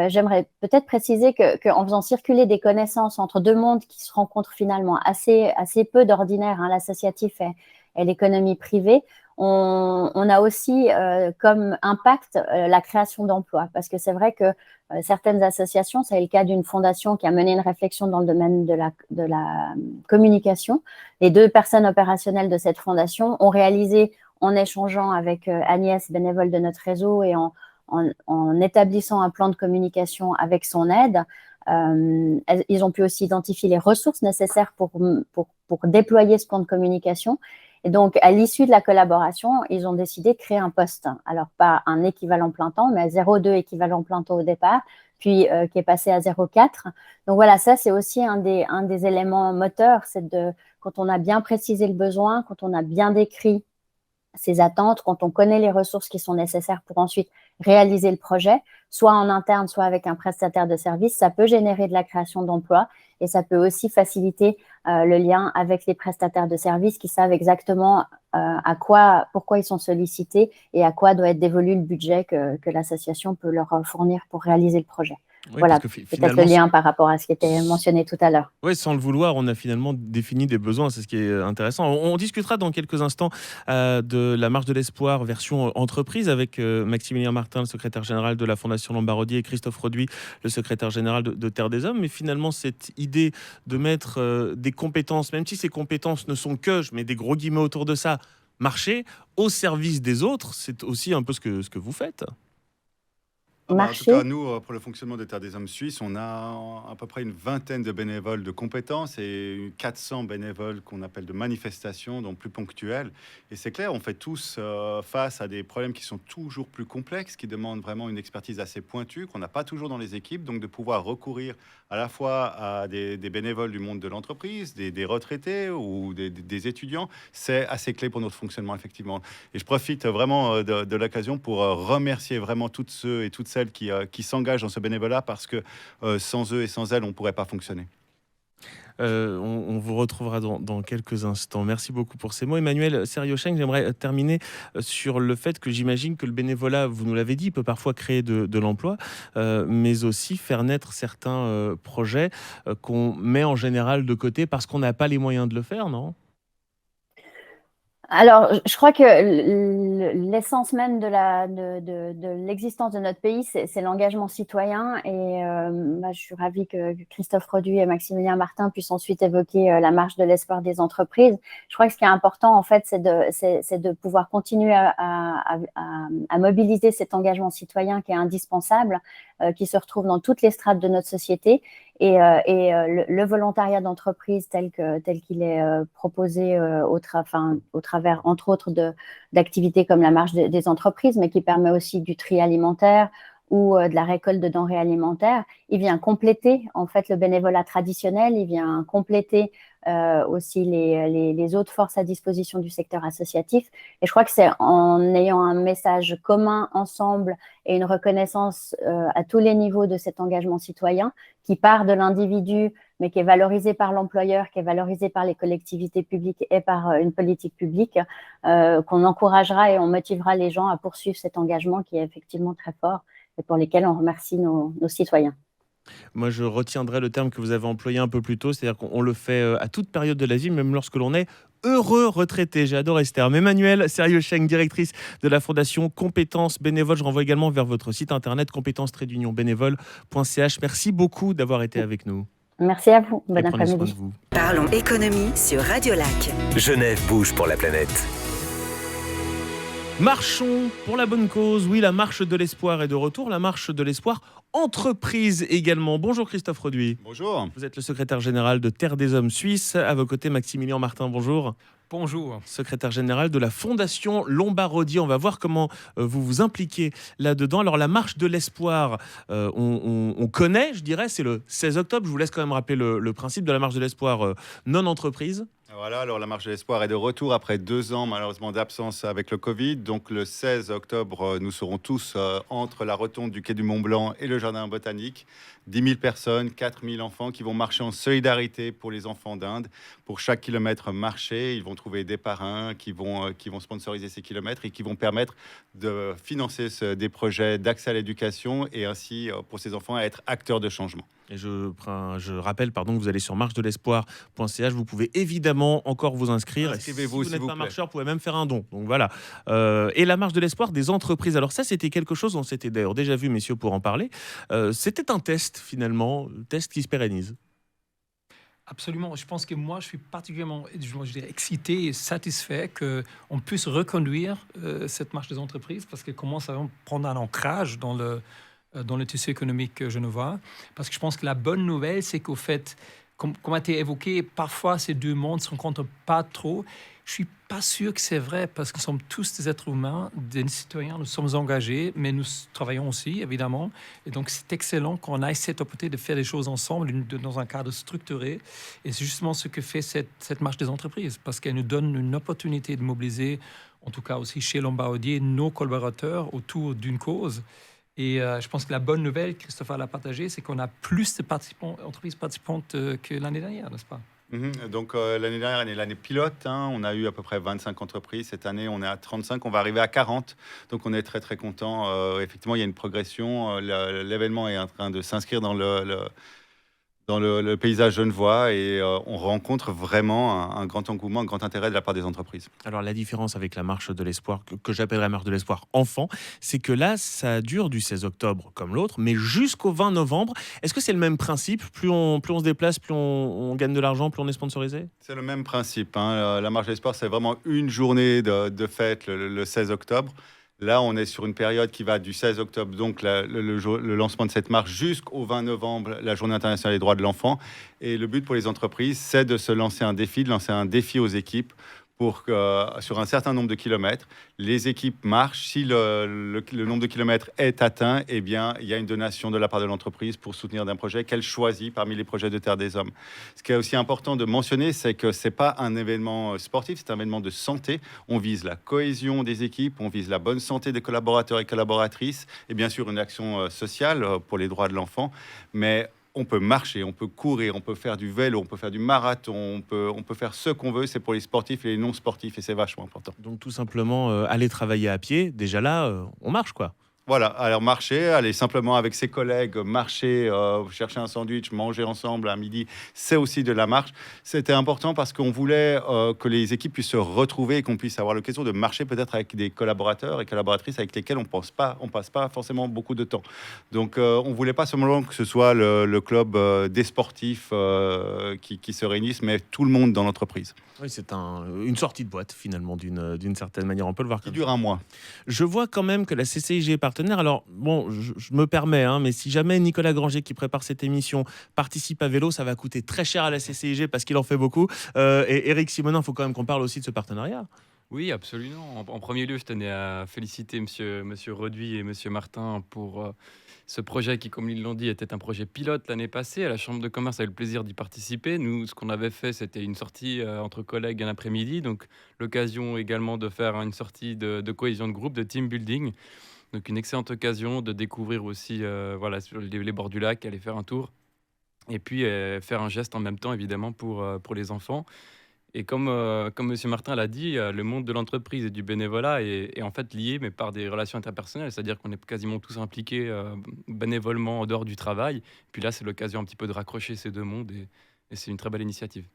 J'aimerais peut-être préciser qu'en faisant circuler des connaissances entre deux mondes qui se rencontrent finalement assez peu d'ordinaire, l'associatif et l'économie privée, on a aussi comme impact la création d'emplois. Parce que c'est vrai que certaines associations, c'est le cas d'une fondation qui a mené une réflexion dans le domaine de la communication. Les 2 personnes opérationnelles de cette fondation ont réalisé, en échangeant avec Agnès, bénévole de notre réseau, et en établissant un plan de communication avec son aide, ils ont pu aussi identifier les ressources nécessaires pour déployer ce plan de communication. Et donc, à l'issue de la collaboration, ils ont décidé de créer un poste. Alors, pas un équivalent plein temps, mais à 0,2 équivalent plein temps au départ, puis qui est passé à 0,4. Donc voilà, ça, c'est aussi un des éléments moteurs, c'est quand on a bien précisé le besoin, quand on a bien décrit ses attentes, quand on connaît les ressources qui sont nécessaires pour ensuite réaliser le projet, soit en interne, soit avec un prestataire de service, ça peut générer de la création d'emplois et ça peut aussi faciliter le lien avec les prestataires de services qui savent exactement pourquoi ils sont sollicités et à quoi doit être dévolu le budget que l'association peut leur fournir pour réaliser le projet. Oui, voilà, parce que peut-être le lien par rapport à ce qui était mentionné tout à l'heure. Oui, sans le vouloir, on a finalement défini des besoins, c'est ce qui est intéressant. On discutera dans quelques instants de la marche de l'espoir version entreprise avec Maximilien Martin, le secrétaire général de la Fondation Lombardier, et Christophe Roduit, le secrétaire général de Terre des Hommes. Mais finalement, cette idée de mettre des compétences, même si ces compétences ne sont que, je mets des gros guillemets autour de ça, marcher au service des autres, c'est aussi un peu ce que vous faites. En tout cas, nous, pour le fonctionnement des Terres des Hommes suisses, on a à peu près une vingtaine de bénévoles de compétences et 400 bénévoles qu'on appelle de manifestations, donc plus ponctuelles. Et c'est clair, on fait tous face à des problèmes qui sont toujours plus complexes, qui demandent vraiment une expertise assez pointue, qu'on n'a pas toujours dans les équipes. Donc de pouvoir recourir à la fois à des bénévoles du monde de l'entreprise, des retraités ou des étudiants, c'est assez clé pour notre fonctionnement, effectivement. Et je profite vraiment de l'occasion pour remercier vraiment toutes ceux et toutes celles qui s'engagent dans ce bénévolat parce que sans eux et sans elles, on ne pourrait pas fonctionner. On vous retrouvera dans quelques instants. Merci beaucoup pour ces mots. Emmanuel Seriocheng, j'aimerais terminer sur le fait que j'imagine que le bénévolat, vous nous l'avez dit, peut parfois créer de l'emploi, mais aussi faire naître certains projets qu'on met en général de côté parce qu'on n'a pas les moyens de le faire, non ? Alors, je crois que l'essence même de l'existence de notre pays, c'est l'engagement citoyen. Et je suis ravie que Christophe Roduit et Maximilien Martin puissent ensuite évoquer la marche de l'espoir des entreprises. Je crois que ce qui est important, en fait, c'est de pouvoir continuer à mobiliser cet engagement citoyen qui est indispensable, qui se retrouve dans toutes les strates de notre société. Et le volontariat d'entreprise tel qu'il est proposé au travers, entre autres, d'activités comme la marche des entreprises, mais qui permet aussi du tri alimentaire ou de la récolte de denrées alimentaires, il vient compléter en fait le bénévolat traditionnel, il vient compléter aussi les autres forces à disposition du secteur associatif. Et je crois que c'est en ayant un message commun ensemble et une reconnaissance à tous les niveaux de cet engagement citoyen qui part de l'individu, mais qui est valorisé par l'employeur, qui est valorisé par les collectivités publiques et par une politique publique, qu'on encouragera et on motivera les gens à poursuivre cet engagement qui est effectivement très fort et pour lesquels on remercie nos citoyens. Moi, je retiendrai le terme que vous avez employé un peu plus tôt, c'est-à-dire qu'on le fait à toute période de la vie, même lorsque l'on est heureux retraités. J'ai adoré ce terme. Emmanuelle Seriocheng, directrice de la Fondation Compétences Bénévoles. Je renvoie également vers votre site internet compétences-bénévoles.ch. Merci beaucoup d'avoir été avec nous. Merci à vous. Bon Et prenez soin de après-midi. vous. Parlons économie sur Radio Lac. Genève bouge pour la planète. Marchons pour la bonne cause. Oui, la marche de l'espoir est de retour. La marche de l'espoir entreprise également. Bonjour Christophe Roduit. Bonjour. Vous êtes le secrétaire général de Terre des Hommes Suisse. À vos côtés, Maximilien Martin. Bonjour. Bonjour. Secrétaire général de la Fondation Lombardi. On va voir comment vous vous impliquez là-dedans. Alors, la marche de l'espoir, on connaît, je dirais, c'est le 16 octobre. Je vous laisse quand même rappeler le principe de la marche de l'espoir non-entreprise. Voilà, alors la marche de l'espoir est de retour après 2 ans malheureusement d'absence avec le Covid. Donc le 16 octobre, nous serons tous entre la rotonde du quai du Mont-Blanc et le jardin botanique. 10 000 personnes, 4 000 enfants qui vont marcher en solidarité pour les enfants d'Inde. Pour chaque kilomètre marché, ils vont trouver des parrains qui vont sponsoriser ces kilomètres et qui vont permettre de financer des projets d'accès à l'éducation et ainsi pour ces enfants à être acteurs de changement. Et je rappelle que vous allez sur marchedelespoir.ch. Vous pouvez évidemment encore vous inscrire. Inscrivez-vous, si vous s'il n'êtes vous pas plaît. marcheur, vous pouvez même faire un don. Donc voilà. Et la marche de l'espoir des entreprises. Alors ça, c'était quelque chose, on s'était d'ailleurs déjà vu, messieurs, pour en parler. C'était un test, finalement, test qui se pérennise. Absolument. Je pense que moi, je suis particulièrement je dirais, excité et satisfait qu'on puisse reconduire cette marche des entreprises parce qu'elle commence à prendre un ancrage dans le tissu économique genevois. Parce que je pense que la bonne nouvelle, c'est qu'au fait, comme a été évoqué, parfois ces deux mondes ne se rencontrent pas trop. Je ne suis pas sûr que c'est vrai parce que nous sommes tous des êtres humains, des citoyens, nous sommes engagés, mais nous travaillons aussi, évidemment. Et donc, c'est excellent qu'on ait cette opportunité de faire des choses ensemble dans un cadre structuré. Et c'est justement ce que fait cette marche des entreprises parce qu'elle nous donne une opportunité de mobiliser, en tout cas aussi chez Lombardi, nos collaborateurs autour d'une cause. Et je pense que la bonne nouvelle, Christophe l'a partagée, c'est qu'on a plus de entreprises participantes que l'année dernière, n'est-ce pas? Donc l'année dernière, l'année pilote, on a eu à peu près 25 entreprises. Cette année, on est à 35, on va arriver à 40. Donc on est très très content. Effectivement, il y a une progression. L'événement est en train de s'inscrire dans le paysage genevois et on rencontre vraiment un grand engouement, un grand intérêt de la part des entreprises. Alors la différence avec la marche de l'espoir, que j'appellerais marche de l'espoir enfant, c'est que là, ça dure du 16 octobre comme l'autre, mais jusqu'au 20 novembre. Est-ce que c'est le même principe? Plus on se déplace, plus on gagne de l'argent, plus on est sponsorisé? C'est le même principe. La marche de l'espoir, c'est vraiment une journée de fête le 16 octobre. Là, on est sur une période qui va du 16 octobre, donc le lancement de cette marche, jusqu'au 20 novembre, la Journée internationale des droits de l'enfant. Et le but pour les entreprises, c'est de se lancer un défi, aux équipes pour que, sur un certain nombre de kilomètres, les équipes marchent. Si le nombre de kilomètres est atteint, eh bien, il y a une donation de la part de l'entreprise pour soutenir d'un projet qu'elle choisit parmi les projets de Terre des Hommes. Ce qui est aussi important de mentionner, c'est que ce n'est pas un événement sportif, c'est un événement de santé. On vise la cohésion des équipes, on vise la bonne santé des collaborateurs et collaboratrices, et bien sûr une action sociale pour les droits de l'enfant. Mais on peut marcher, on peut courir, on peut faire du vélo, on peut faire du marathon, on peut faire ce qu'on veut. C'est pour les sportifs et les non-sportifs et c'est vachement important. Donc tout simplement aller travailler à pied, déjà là, on marche quoi. Voilà, alors marcher, aller simplement avec ses collègues, marcher, chercher un sandwich, manger ensemble à midi, c'est aussi de la marche. C'était important parce qu'on voulait que les équipes puissent se retrouver et qu'on puisse avoir l'occasion de marcher peut-être avec des collaborateurs et collaboratrices avec lesquels on passe pas forcément beaucoup de temps. Donc on voulait pas seulement que ce soit le club des sportifs qui se réunissent, mais tout le monde dans l'entreprise. Oui, c'est une sortie de boîte finalement d'une certaine manière, on peut le voir. Qui dure un mois. Je vois quand même que la CCIG est partenaire. Alors bon, je me permets, mais si jamais Nicolas Granger qui prépare cette émission participe à vélo, ça va coûter très cher à la CCIG parce qu'il en fait beaucoup. Et Éric Simonin, il faut quand même qu'on parle aussi de ce partenariat. Oui, absolument. En premier lieu, je tenais à féliciter monsieur Roduit et monsieur Martin pour ce projet qui, comme ils l'ont dit, était un projet pilote l'année passée. À la Chambre de commerce, on a eu le plaisir d'y participer. Nous, ce qu'on avait fait, c'était une sortie entre collègues un après-midi. Donc, l'occasion également de faire une sortie de cohésion de groupe, de team building. Donc, une excellente occasion de découvrir aussi sur les bords du lac, aller faire un tour. Et puis, faire un geste en même temps, évidemment, pour les enfants. Et comme M. Martin l'a dit, le monde de l'entreprise et du bénévolat est en fait lié, mais par des relations interpersonnelles. C'est-à-dire qu'on est quasiment tous impliqués bénévolement en dehors du travail. Puis là, c'est l'occasion un petit peu de raccrocher ces deux mondes et c'est une très belle initiative.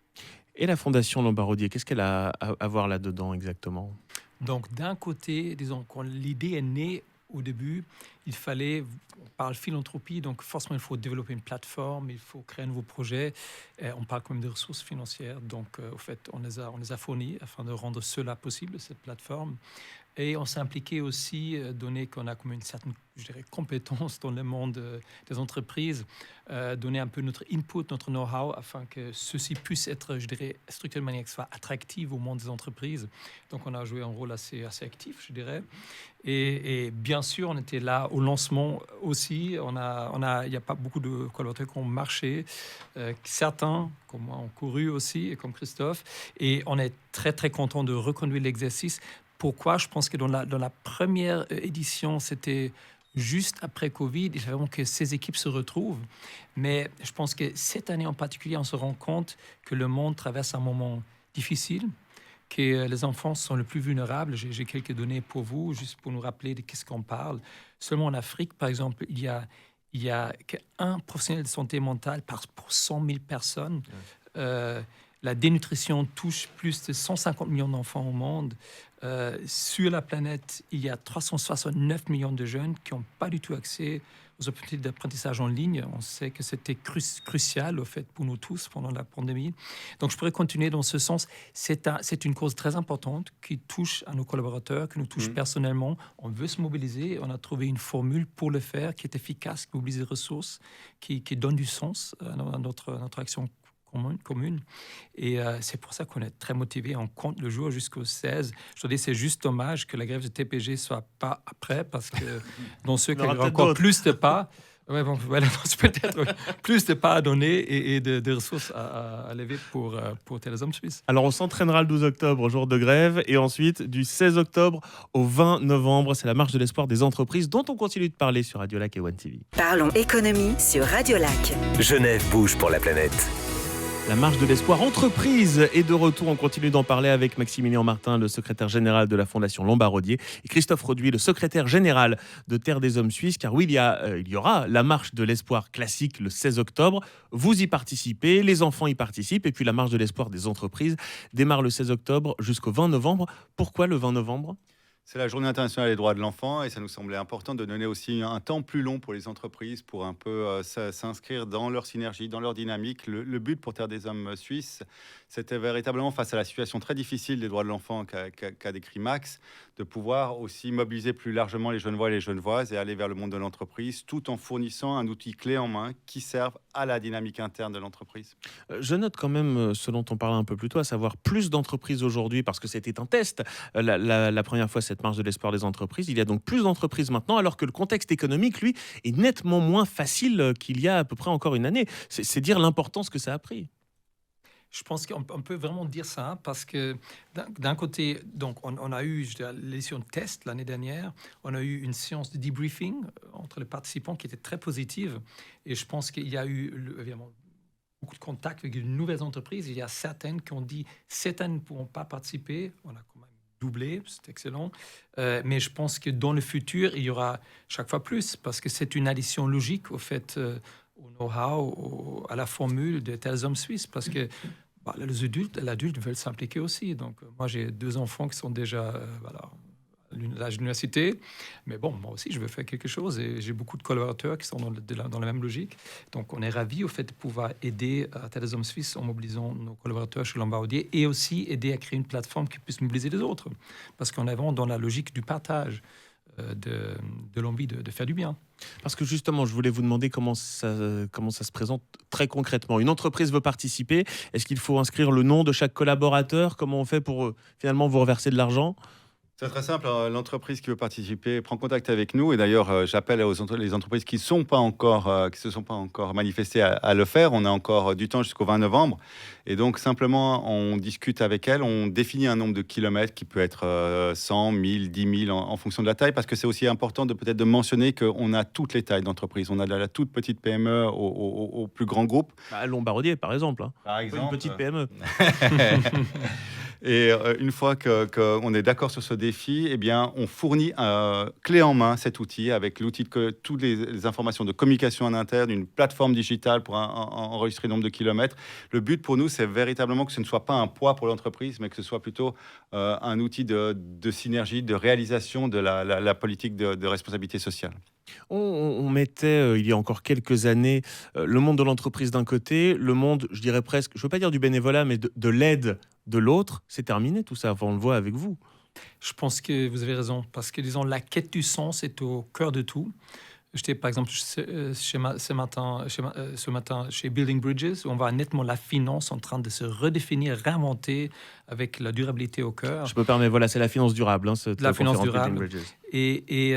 Et la Fondation Lombardier, qu'est-ce qu'elle a à voir là-dedans exactement? Donc, d'un côté, disons, quand l'idée est née au début, il fallait, on parle philanthropie, donc forcément il faut développer une plateforme, il faut créer un nouveau projet. On parle quand même de ressources financières, donc au fait, on les a fournies afin de rendre cela possible, cette plateforme. Et on s'est impliqué aussi, donné qu'on a comme une certaine, je dirais, compétence dans le monde des entreprises, donner un peu notre input, notre know-how, afin que ceci puisse être, je dirais, structuré de manière que ce soit attractive au monde des entreprises. Donc on a joué un rôle assez actif, je dirais. Et bien sûr, on était là au lancement aussi. Il n'y a pas beaucoup de collaborateurs qui ont marché. Certains, comme moi, ont couru aussi, et comme Christophe. Et on est très, très content de reconduire l'exercice. Pourquoi? Je pense que dans la première édition, c'était juste après Covid. Il fallait vraiment que ces équipes se retrouvent. Mais je pense que cette année en particulier, on se rend compte que le monde traverse un moment difficile, que les enfants sont les plus vulnérables. J'ai quelques données pour vous, juste pour nous rappeler de qu'est-ce qu'on parle. Seulement en Afrique, par exemple, il y a qu'un professionnel de santé mentale pour 100 000 personnes. La dénutrition touche plus de 150 millions d'enfants au monde. Sur la planète, il y a 369 millions de jeunes qui n'ont pas du tout accès aux opportunités d'apprentissage en ligne. On sait que c'était crucial, au fait, pour nous tous pendant la pandémie. Donc, je pourrais continuer dans ce sens. C'est une cause très importante qui touche à nos collaborateurs, qui nous touche personnellement. On veut se mobiliser. On a trouvé une formule pour le faire qui est efficace, qui mobilise des ressources, qui donne du sens à notre action commune. Et c'est pour ça qu'on est très motivé. On compte le jour jusqu'au 16. Je te dis, c'est juste dommage que la grève du TPG soit pas après, parce que dans ceux qui ont encore plus de pas, peut-être plus de pas à donner et de ressources à lever pour Télésom Suisse. Alors, on s'entraînera le 12 octobre, jour de grève, et ensuite, du 16 octobre au 20 novembre, c'est la marche de l'espoir des entreprises dont on continue de parler sur Radio Lac et One TV. Parlons économie sur Radio Lac. Genève bouge pour la planète. La marche de l'espoir entreprise est de retour. On continue d'en parler avec Maximilien Martin, le secrétaire général de la Fondation Lombardier, et Christophe Roduit, le secrétaire général de Terre des Hommes Suisses. Car oui, il y aura la marche de l'espoir classique le 16 octobre. Vous y participez, les enfants y participent, et puis la marche de l'espoir des entreprises démarre le 16 octobre jusqu'au 20 novembre. Pourquoi le 20 novembre ? C'est la Journée internationale des droits de l'enfant et ça nous semblait important de donner aussi un temps plus long pour les entreprises pour un peu s'inscrire dans leur synergie, dans leur dynamique. Le but pour Terre des Hommes Suisses, c'était véritablement, face à la situation très difficile des droits de l'enfant qu'a décrit Max, de pouvoir aussi mobiliser plus largement les Genevois et les Genevoises et aller vers le monde de l'entreprise, tout en fournissant un outil clé en main qui serve à la dynamique interne de l'entreprise. Je note quand même ce dont on parlait un peu plus tôt, à savoir plus d'entreprises aujourd'hui, parce que c'était un test la première fois, cette marche de l'espoir des entreprises. Il y a donc plus d'entreprises maintenant, alors que le contexte économique, lui, est nettement moins facile qu'il y a à peu près encore une année. C'est dire l'importance que ça a pris. Je pense qu'on peut vraiment dire ça, parce que d'un côté, donc on a eu l'édition de test l'année dernière, on a eu une séance de debriefing entre les participants qui était très positive, et je pense qu'il y a eu évidemment beaucoup de contacts avec de nouvelles entreprises. Il y a certaines qui ont dit cette année ne pourront pas participer. On a quand même doublé, c'est excellent. Mais je pense que dans le futur, il y aura chaque fois plus, parce que c'est une addition logique au fait, au know-how, à la formule de Télésom Suisse, parce que les adultes veulent s'impliquer aussi. Donc, moi, j'ai 2 enfants qui sont déjà à l'âge de l'université. Mais bon, moi aussi, je veux faire quelque chose. Et j'ai beaucoup de collaborateurs qui sont dans la même logique. Donc, on est ravis au fait de pouvoir aider à Télésom Suisse en mobilisant nos collaborateurs chez Lombardier et aussi aider à créer une plateforme qui puisse mobiliser les autres. Parce qu'on est vraiment dans la logique du partage, de l'envie de faire du bien. Parce que justement, je voulais vous demander comment ça se présente très concrètement. Une entreprise veut participer. Est-ce qu'il faut inscrire le nom de chaque collaborateur ? Comment on fait pour finalement vous reverser de l'argent ? C'est très simple. L'entreprise qui veut participer prend contact avec nous. Et d'ailleurs, j'appelle les entreprises qui ne se sont pas encore manifestées à le faire. On a encore du temps jusqu'au 20 novembre. Et donc, simplement, on discute avec elles. On définit un nombre de kilomètres qui peut être 100, 1000, 10 000 en fonction de la taille. Parce que c'est aussi important de mentionner qu'on a toutes les tailles d'entreprise. On a de la toute petite PME au plus grand groupe. Lombardier, par exemple. Par exemple. Une petite PME. Et une fois qu'on est d'accord sur ce défi, eh bien, on fournit clé en main cet outil avec l'outil de toutes les informations de communication en interne, une plateforme digitale pour enregistrer le nombre de kilomètres. Le but pour nous, c'est véritablement que ce ne soit pas un poids pour l'entreprise, mais que ce soit plutôt un outil de synergie, de réalisation de la politique de responsabilité sociale. On mettait, il y a encore quelques années, le monde de l'entreprise d'un côté, le monde, je dirais presque, je ne veux pas dire du bénévolat, mais de l'aide de l'autre. C'est terminé tout ça, enfin, on le voit avec vous. Je pense que vous avez raison, parce que, disons, la quête du sens est au cœur de tout. J'étais, par exemple, ce matin chez Building Bridges, où on voit nettement la finance en train de se redéfinir, réinventer avec la durabilité au cœur. Je me permets, voilà, c'est la finance durable. La finance durable. Et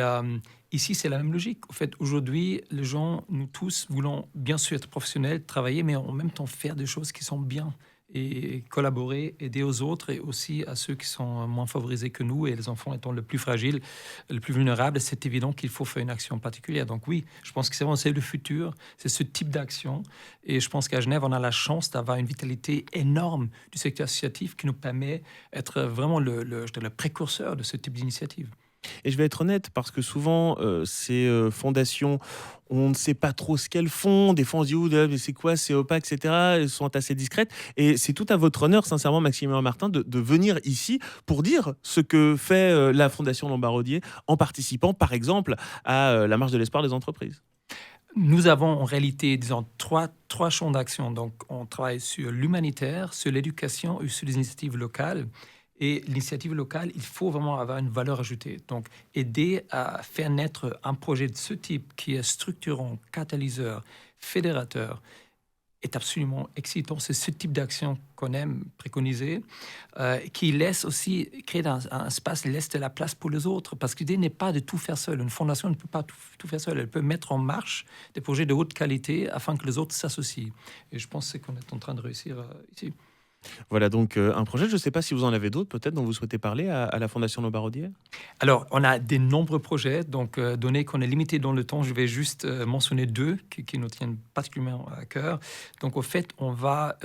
ici, c'est la même logique. En fait, aujourd'hui, les gens, nous tous, voulons bien sûr être professionnels, travailler, mais en même temps faire des choses qui sont bien et collaborer, aider aux autres et aussi à ceux qui sont moins favorisés que nous et les enfants étant le plus fragiles, le plus vulnérables. C'est évident qu'il faut faire une action particulière. Donc oui, je pense que c'est le futur, c'est ce type d'action. Et je pense qu'à Genève, on a la chance d'avoir une vitalité énorme du secteur associatif qui nous permet d'être vraiment le précurseur de ce type d'initiative. Et je vais être honnête, parce que souvent, ces fondations, on ne sait pas trop ce qu'elles font. Des fois, on se dit, mais c'est quoi, c'est opaque, etc. Elles sont assez discrètes. Et c'est tout à votre honneur, sincèrement, Maximilien Martin, de venir ici pour dire ce que fait la Fondation Lombardier en participant, par exemple, à la marche de l'espoir des entreprises. Nous avons en réalité, disons, trois champs d'action. Donc, on travaille sur l'humanitaire, sur l'éducation et sur les initiatives locales. Et l'initiative locale, il faut vraiment avoir une valeur ajoutée. Donc, aider à faire naître un projet de ce type qui est structurant, catalyseur, fédérateur, est absolument excitant. C'est ce type d'action qu'on aime préconiser, qui laisse aussi créer un espace, laisse de la place pour les autres, parce que l'idée n'est pas de tout faire seul. Une fondation ne peut pas tout faire seule. Elle peut mettre en marche des projets de haute qualité afin que les autres s'associent. Et je pense que c'est qu'on est en train de réussir ici. Voilà donc un projet. Je ne sais pas si vous en avez d'autres, peut-être, dont vous souhaitez parler à la Fondation Lombardier. Alors, on a de nombreux projets. Donc, donné qu'on est limité dans le temps, je vais juste mentionner deux qui nous tiennent particulièrement à cœur. Donc, au fait, on va,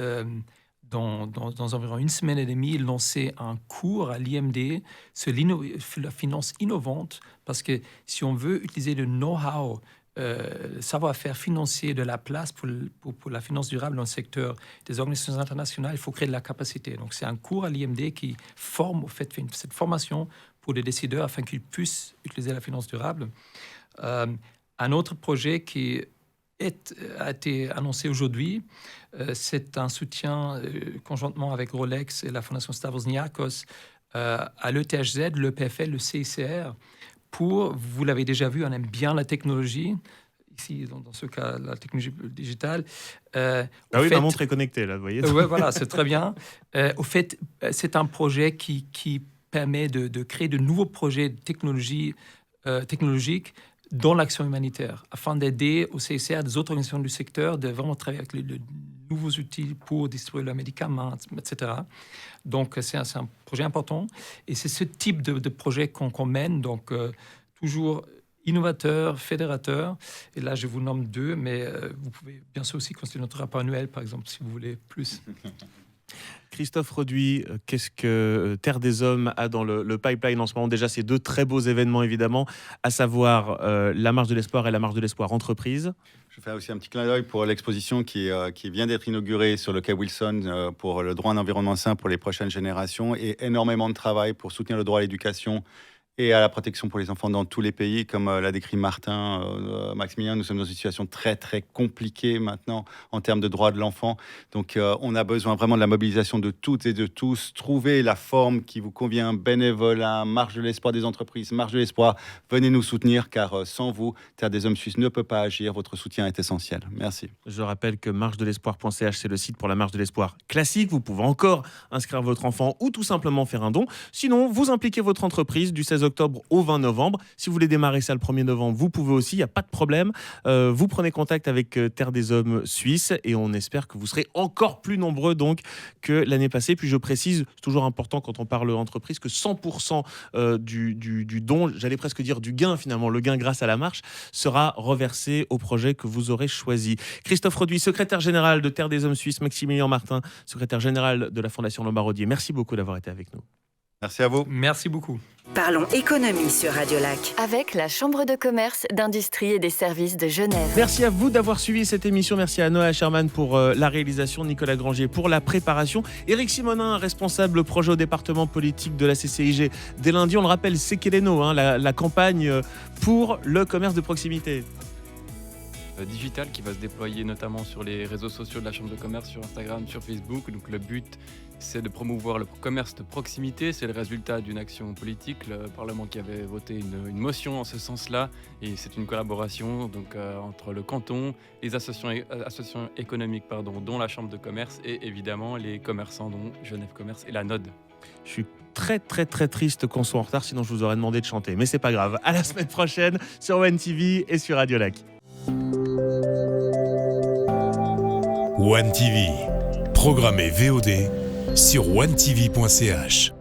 dans environ une semaine et demie, lancer un cours à l'IMD sur la finance innovante. Parce que si on veut utiliser le know-how, savoir-faire financier de la place pour la finance durable dans le secteur des organisations internationales, il faut créer de la capacité. Donc, c'est un cours à l'IMD qui forme, au fait cette formation pour les décideurs afin qu'ils puissent utiliser la finance durable. Un autre projet qui a été annoncé aujourd'hui, c'est un soutien conjointement avec Rolex et la Fondation Stavros Niarchos à l'ETHZ, l'EPFL, le CICR, vous l'avez déjà vu, on aime bien la technologie. Ici, dans ce cas, la technologie digitale. Oui, vraiment très connecté, là, vous voyez. Ouais, voilà, c'est très bien. Au fait, c'est un projet qui permet de créer de nouveaux projets technologiques dans l'action humanitaire, afin d'aider au CICR des autres organisations du secteur de vraiment travailler avec les nouveaux outils pour distribuer leurs médicaments, etc. Donc, c'est un projet important. Et c'est ce type de projet qu'on mène, donc toujours innovateur, fédérateur. Et là, je vous nomme deux, mais vous pouvez bien sûr aussi consulter notre rapport annuel, par exemple, si vous voulez plus. Christophe Roduit, qu'est-ce que Terre des Hommes a dans le pipeline en ce moment? Déjà, ces deux très beaux événements, évidemment, à savoir la Marche de l'Espoir et la Marche de l'Espoir Entreprise. Je fais aussi un petit clin d'œil pour l'exposition qui vient d'être inaugurée sur le quai Wilson pour le droit à un environnement sain pour les prochaines générations, et énormément de travail pour soutenir le droit à l'éducation et à la protection pour les enfants dans tous les pays. Comme l'a décrit Martin, Maximilien, nous sommes dans une situation très, très compliquée maintenant en termes de droits de l'enfant. Donc, on a besoin vraiment de la mobilisation de toutes et de tous. Trouvez la forme qui vous convient, bénévolat, Marche de l'Espoir des entreprises, Marche de l'Espoir. Venez nous soutenir, car sans vous, Terre des Hommes Suisses ne peut pas agir. Votre soutien est essentiel. Merci. Je rappelle que marchedelespoir.ch, c'est le site pour la Marche de l'Espoir classique. Vous pouvez encore inscrire votre enfant ou tout simplement faire un don. Sinon, vous impliquez votre entreprise du 16 octobre au 20 novembre. Si vous voulez démarrer ça le 1er novembre, vous pouvez aussi, il n'y a pas de problème. Vous prenez contact avec Terre des Hommes Suisse et on espère que vous serez encore plus nombreux donc que l'année passée. Puis je précise, c'est toujours important quand on parle entreprise, que 100% du don, j'allais presque dire du gain finalement, le gain grâce à la marche, sera reversé au projet que vous aurez choisi. Christophe Roduit, secrétaire général de Terre des Hommes Suisse, Maximilien Martin, secrétaire général de la Fondation Lombard-Odier. Merci beaucoup d'avoir été avec nous. Merci à vous. Merci beaucoup. Parlons économie sur Radio Lac. Avec la Chambre de commerce, d'industrie et des services de Genève. Merci à vous d'avoir suivi cette émission. Merci à Noah Sherman pour la réalisation, Nicolas Granger pour la préparation. Éric Simonin, responsable projet au département politique de la CCIG. Dès lundi, on le rappelle, c'est Keleno, la campagne pour le commerce de proximité. Digital qui va se déployer notamment sur les réseaux sociaux de la Chambre de commerce, sur Instagram, sur Facebook. Donc le but, c'est de promouvoir le commerce de proximité. C'est le résultat d'une action politique, le Parlement qui avait voté une motion en ce sens-là. Et c'est une collaboration donc, entre le canton, les associations économiques, dont la Chambre de commerce, et évidemment les commerçants, dont Genève Commerce et la NOD. Je suis très triste qu'on soit en retard, sinon je vous aurais demandé de chanter. Mais c'est pas grave. À la semaine prochaine sur One TV et sur Radio Lac. One TV, programmé VOD sur onetv.ch.